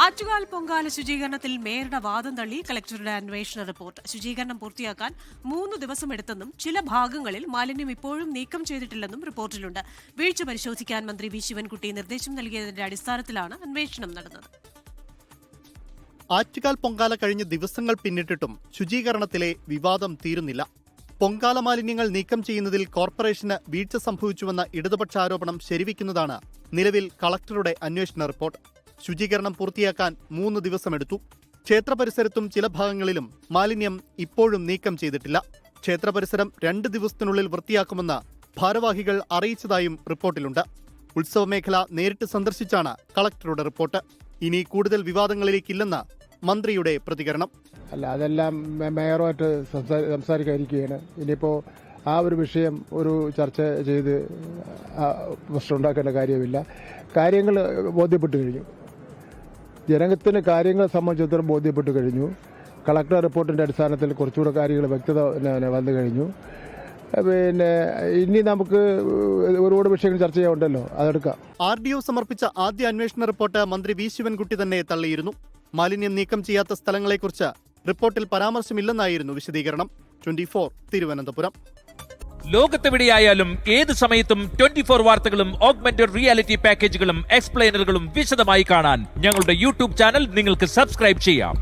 ആറ്റുകാൽ പൊങ്കാല ശുചീകരണത്തിൽ മേയറുടെ വാദം തള്ളി കളക്ടറുടെ അന്വേഷണ റിപ്പോർട്ട്. ശുചീകരണം പൂർത്തിയാക്കാൻ 3 ദിവസമെടുത്തെന്നും ചില ഭാഗങ്ങളിൽ മാലിന്യം ഇപ്പോഴും നീക്കം ചെയ്തിട്ടില്ലെന്നും റിപ്പോർട്ടിലുണ്ട്. വീഴ്ച പരിശോധിക്കാൻ മന്ത്രി വി ശിവൻകുട്ടി നിർദ്ദേശം നൽകിയതിന്റെ അടിസ്ഥാനത്തിലാണ് അന്വേഷണം നടന്നത്. ആറ്റുകാൽ പൊങ്കാല കഴിഞ്ഞ് ദിവസങ്ങൾ പിന്നിട്ടിട്ടും ശുചീകരണത്തിലെ വിവാദം തീരുന്നില്ല. പൊങ്കാല മാലിന്യങ്ങൾ നീക്കം ചെയ്യുന്നതിൽ കോർപ്പറേഷന് വീഴ്ച സംഭവിച്ചുവെന്ന ഇടതുപക്ഷ ആരോപണം ശരിവയ്ക്കുന്നതാണ് നിലവിൽ കളക്ടറുടെ അന്വേഷണ റിപ്പോർട്ട്. ശുചീകരണം പൂർത്തിയാക്കാൻ 3 ദിവസമെടുത്തു. ക്ഷേത്ര പരിസരത്തും ചില ഭാഗങ്ങളിലും മാലിന്യം ഇപ്പോഴും നീക്കം ചെയ്തിട്ടില്ല. ക്ഷേത്ര പരിസരം 2 ദിവസത്തിനുള്ളിൽ വൃത്തിയാക്കുമെന്ന് ഭാരവാഹികൾ അറിയിച്ചതായും റിപ്പോർട്ടിലുണ്ട്. ഉത്സവമേഖല നേരിട്ട് സന്ദർശിച്ചാണ് കളക്ടറുടെ റിപ്പോർട്ട്. ഇനി കൂടുതൽ വിവാദങ്ങളിലേക്കില്ലെന്ന് മന്ത്രിയുടെ പ്രതികരണം. അല്ല, അതെല്ലാം മേയറുമായിട്ട് സംസാരിക്കാതിരിക്കുകയാണ്. ഇനിയിപ്പോൾ ആ ഒരു വിഷയം ഒരു ചർച്ച ചെയ്ത് പ്രശ്നം ഉണ്ടാക്കേണ്ട കാര്യമില്ല. കാര്യങ്ങൾ ബോധ്യപ്പെട്ടു കഴിഞ്ഞു. ജനത്തിന് കാര്യങ്ങളെ സംബന്ധിച്ചിടത്തോളം ബോധ്യപ്പെട്ടു കഴിഞ്ഞു. കളക്ടർ റിപ്പോർട്ടിന്റെ അടിസ്ഥാനത്തിൽ കുറച്ചുകൂടെ കാര്യങ്ങൾ വ്യക്തത വന്നു കഴിഞ്ഞു. പിന്നെ ഇനി നമുക്ക് ഒരുപാട് വിഷയങ്ങൾ ചർച്ച ചെയ്യാനുണ്ടല്ലോ, അതെടുക്കാം. RDO സമർപ്പിച്ച ആദ്യ അന്വേഷണ റിപ്പോർട്ട് മന്ത്രി വി ശിവൻകുട്ടി തന്നെ തള്ളിയിരുന്നു. മാലിന്യം നീക്കം ചെയ്യാത്ത സ്ഥലങ്ങളെക്കുറിച്ച് റിപ്പോർട്ടിൽ പരാമർശമില്ലെന്നായിരുന്നു വിശദീകരണം. 24 തിരുവനന്തപുരം. ലോകത്തെവിടെയായാലും ഏത് സമയത്തും 24 വാർത്തകളും ഓഗ്മെന്റഡ് റിയാലിറ്റി പാക്കേജുകളും എക്സ്പ്ലെയിനറുകളും വിശദമായി കാണാൻ ഞങ്ങളുടെ YouTube ചാനൽ നിങ്ങൾക്ക് സബ്സ്ക്രൈബ് ചെയ്യാം.